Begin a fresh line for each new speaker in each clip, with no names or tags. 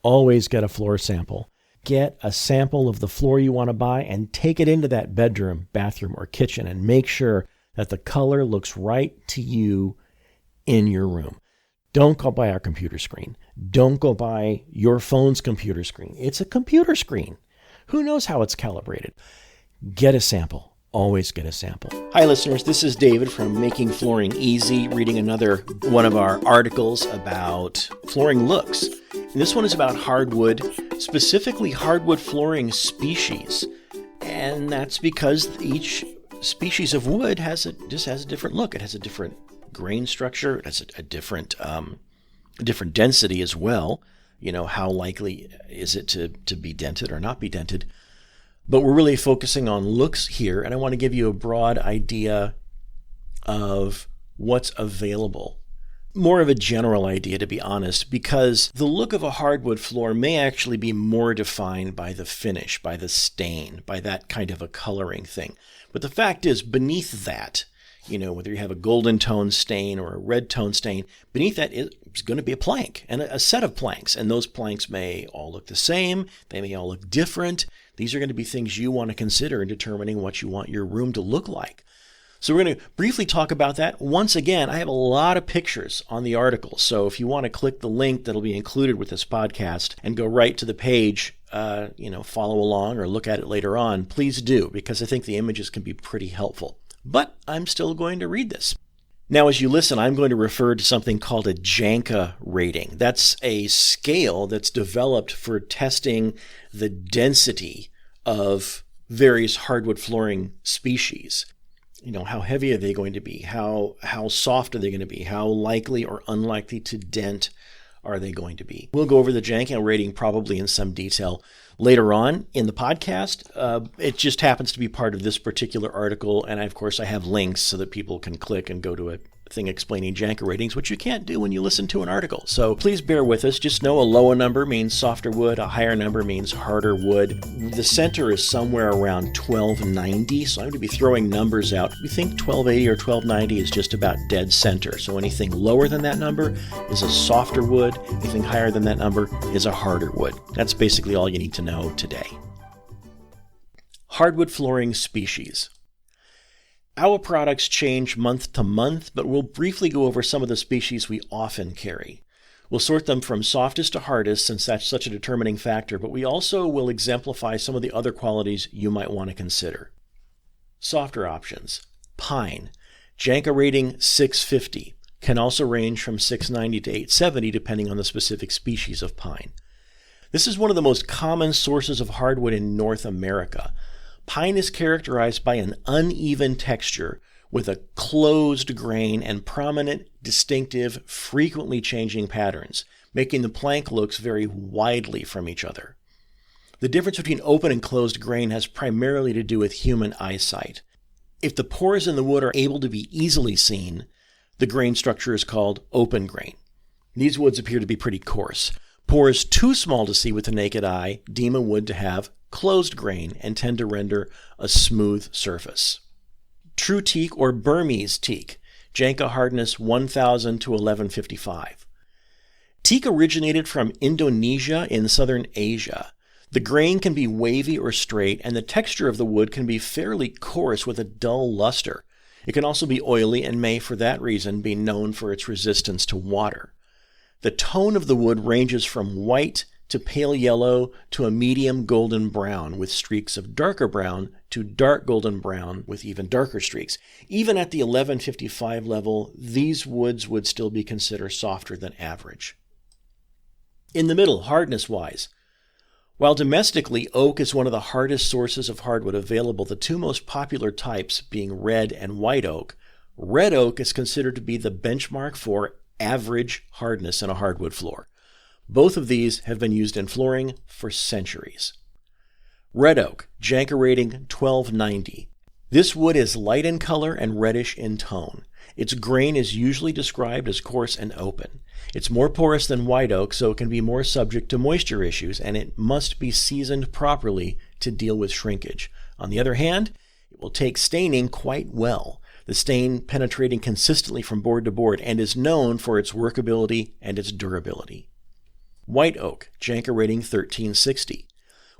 always get a floor sample. Get a sample of the floor you want to buy and take it into that bedroom, bathroom, or kitchen and make sure that the color looks right to you in your room. Don't go buy our computer screen. Don't go buy your phone's computer screen. It's a computer screen. Who knows how it's calibrated? Get a sample. Always get a sample. Hi, listeners. This is David from Making Flooring Easy, reading another one of our articles about flooring looks. And this one is about hardwood, specifically hardwood flooring species. And that's because each species of wood just has a different look. It has a different grain structure. It has a different density as well. You know, how likely is it to be dented or not be dented? But we're really focusing on looks here, and I want to give you a broad idea of what's available. More of a general idea, to be honest, because the look of a hardwood floor may actually be more defined by the finish, by the stain, by that kind of a coloring thing. But the fact is, beneath that, you know, whether you have a golden tone stain or a red tone stain, beneath that is going to be a plank and a set of planks. And those planks may all look the same. They may all look different. These are going to be things you want to consider in determining what you want your room to look like. So we're going to briefly talk about that. Once again, I have a lot of pictures on the article. So if you want to click the link that'll be included with this podcast and go right to the page, follow along or look at it later on, please do, because I think the images can be pretty helpful. But I'm still going to read this. Now, as you listen, I'm going to refer to something called a Janka rating. That's a scale that's developed for testing the density of various hardwood flooring species. You know, how heavy are they going to be? How soft are they going to be? How likely or unlikely to dent are they going to be? We'll go over the Janka rating probably in some detail later on in the podcast. It just happens to be part of this particular article, and of course I have links so that people can click and go to a thing explaining Janka ratings, which you can't do when you listen to an article. So please bear with us. Just know a lower number means softer wood, a higher number means harder wood. The center is somewhere around 1290, so I'm going to be throwing numbers out. We think 1280 or 1290 is just about dead center. So anything lower than that number is a softer wood. Anything higher than that number is a harder wood. That's basically all you need to know today. Hardwood flooring species. Our products change month to month, but we'll briefly go over some of the species we often carry. We'll sort them from softest to hardest, since that's such a determining factor, but we also will exemplify some of the other qualities you might want to consider. Softer options. Pine. Janka rating 650. Can also range from 690 to 870 depending on the specific species of pine. This is one of the most common sources of hardwood in North America. Pine is characterized by an uneven texture with a closed grain and prominent, distinctive, frequently changing patterns, making the plank looks vary widely from each other. The difference between open and closed grain has primarily to do with human eyesight. If the pores in the wood are able to be easily seen, the grain structure is called open grain. These woods appear to be pretty coarse. Pores too small to see with the naked eye deem a wood to have closed grain and tend to render a smooth surface. True teak or Burmese teak, Janka hardness 1000 to 1155. Teak originated from Indonesia in southern Asia. The grain can be wavy or straight, and the texture of the wood can be fairly coarse with a dull luster. It can also be oily and may, for that reason, be known for its resistance to water. The tone of the wood ranges from white to pale yellow to a medium golden brown with streaks of darker brown to dark golden brown with even darker streaks. Even at the 1155 level, these woods would still be considered softer than average. In the middle, hardness-wise, while domestically oak is one of the hardest sources of hardwood available, the two most popular types being red and white oak, red oak is considered to be the benchmark for average hardness in a hardwood floor. Both of these have been used in flooring for centuries. Red oak, Janka rating 1290. This wood is light in color and reddish in tone. Its grain is usually described as coarse and open. It's more porous than white oak, so it can be more subject to moisture issues, and it must be seasoned properly to deal with shrinkage. On the other hand, it will take staining quite well, the stain penetrating consistently from board to board, and is known for its workability and its durability. White oak, Janker rating 1360.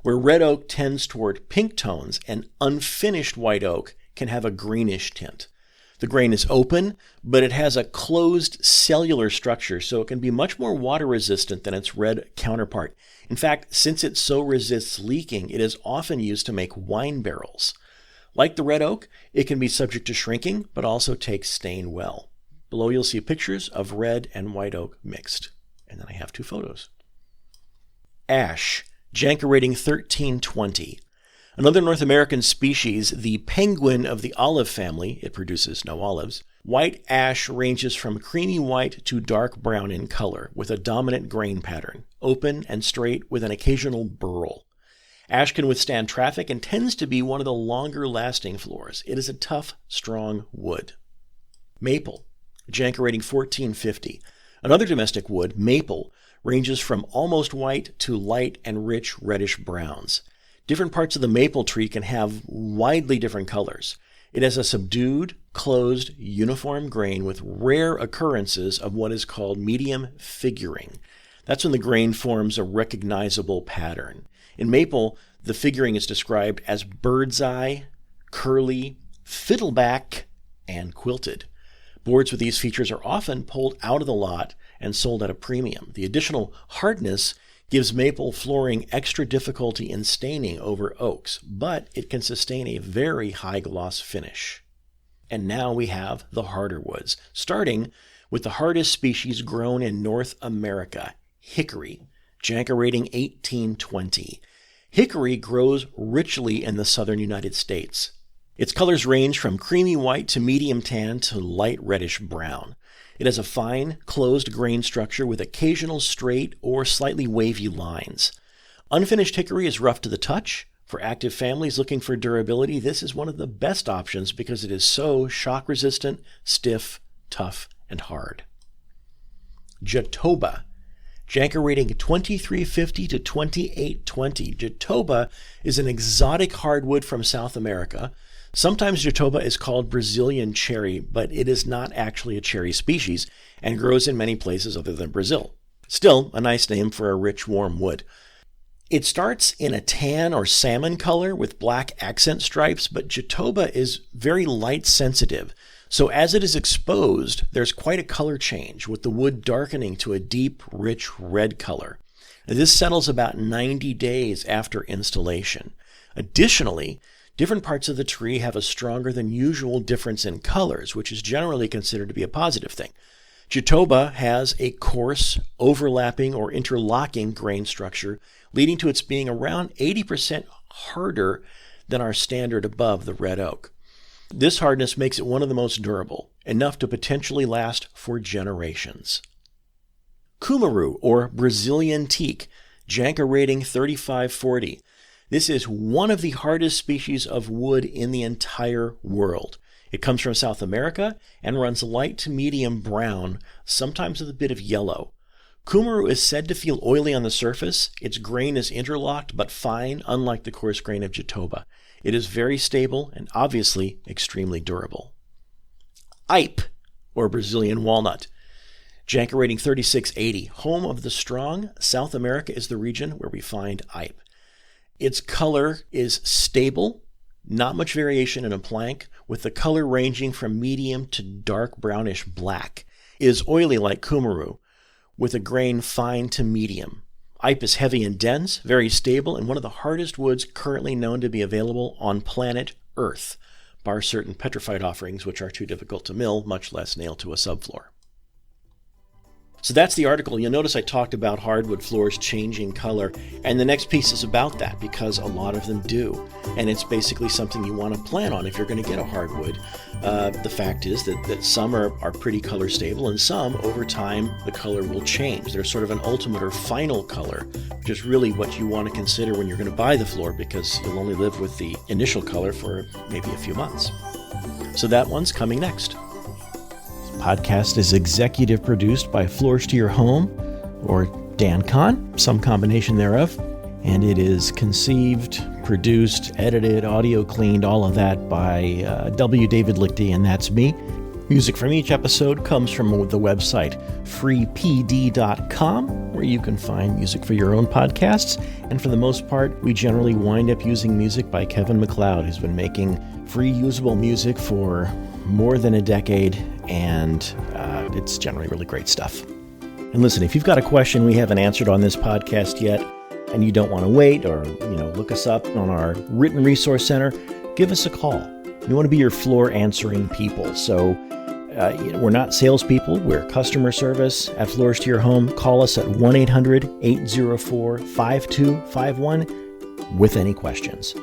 Where red oak tends toward pink tones, and unfinished white oak can have a greenish tint. The grain is open, but it has a closed cellular structure, so it can be much more water resistant than its red counterpart. In fact, since it so resists leaking, it is often used to make wine barrels. Like the red oak, it can be subject to shrinking, but also takes stain well. Below you'll see pictures of red and white oak mixed. And then I have two photos. Ash, Janker rating 1320. Another North American species, the penguin of the olive family, it produces no olives. White ash ranges from creamy white to dark brown in color, with a dominant grain pattern, open and straight with an occasional burl. Ash can withstand traffic and tends to be one of the longer-lasting floors. It is a tough, strong wood. Maple, Janker rating 1450. Another domestic wood, maple, ranges from almost white to light and rich reddish browns. Different parts of the maple tree can have widely different colors. It has a subdued, closed, uniform grain with rare occurrences of what is called medium figuring. That's when the grain forms a recognizable pattern. In maple, the figuring is described as bird's eye, curly, fiddleback, and quilted. Boards with these features are often pulled out of the lot and sold at a premium. The additional hardness gives maple flooring extra difficulty in staining over oaks, but it can sustain a very high gloss finish. And now we have the harder woods, starting with the hardest species grown in North America, hickory, Janker rating 1820. Hickory grows richly in the southern United States. Its colors range from creamy white to medium tan to light reddish brown. It has a fine, closed grain structure with occasional straight or slightly wavy lines. Unfinished hickory is rough to the touch. For active families looking for durability, this is one of the best options because it is so shock-resistant, stiff, tough, and hard. Jatoba, Janker rating 2350 to 2820. Jatoba is an exotic hardwood from South America. Sometimes Jatoba is called Brazilian cherry, but it is not actually a cherry species and grows in many places other than Brazil. Still, a nice name for a rich, warm wood. It starts in a tan or salmon color with black accent stripes, but Jatoba is very light sensitive. So as it is exposed, there's quite a color change, with the wood darkening to a deep, rich red color. This settles about 90 days after installation. Additionally, different parts of the tree have a stronger than usual difference in colors, which is generally considered to be a positive thing. Jatoba has a coarse, overlapping, or interlocking grain structure, leading to its being around 80% harder than our standard above the red oak. This hardness makes it one of the most durable, enough to potentially last for generations. Kumaru, or Brazilian teak, Janker rating 3540. This is one of the hardest species of wood in the entire world. It comes from South America and runs light to medium brown, sometimes with a bit of yellow. Kumaru is said to feel oily on the surface. Its grain is interlocked but fine, unlike the coarse grain of Jatoba. It is very stable and obviously extremely durable. Ipe, or Brazilian walnut. Janker rating 3680. Home of the strong, South America is the region where we find Ipe. Its color is stable, not much variation in a plank, with the color ranging from medium to dark brownish black. It is oily like Kumaru, with a grain fine to medium. Ipe is heavy and dense, very stable, and one of the hardest woods currently known to be available on planet Earth, bar certain petrified offerings which are too difficult to mill, much less nail to a subfloor. So that's the article. You'll notice I talked about hardwood floors changing color, and the next piece is about that because a lot of them do. And it's basically something you want to plan on if you're going to get a hardwood. The fact is that some are pretty color stable, and some, over time, the color will change. There's sort of an ultimate or final color, which is really what you want to consider when you're going to buy the floor, because you'll only live with the initial color for maybe a few months. So that one's coming next. Podcast is executive produced by Floors to Your Home, or DanCon, some combination thereof, and it is conceived, produced, edited, audio cleaned, all of that by W. David Lichty, and that's me. Music from each episode comes from the website freepd.com, where you can find music for your own podcasts. And for the most part, we generally wind up using music by Kevin MacLeod, who's been making free usable music for more than a decade, and it's generally really great stuff. And listen, if you've got a question we haven't answered on this podcast yet, and you don't want to wait or look us up on our written resource center, give us a call. We want to be your floor answering people. So we're not salespeople. We're customer service at Floors to Your Home. Call us at 1-800-804-5251 with any questions.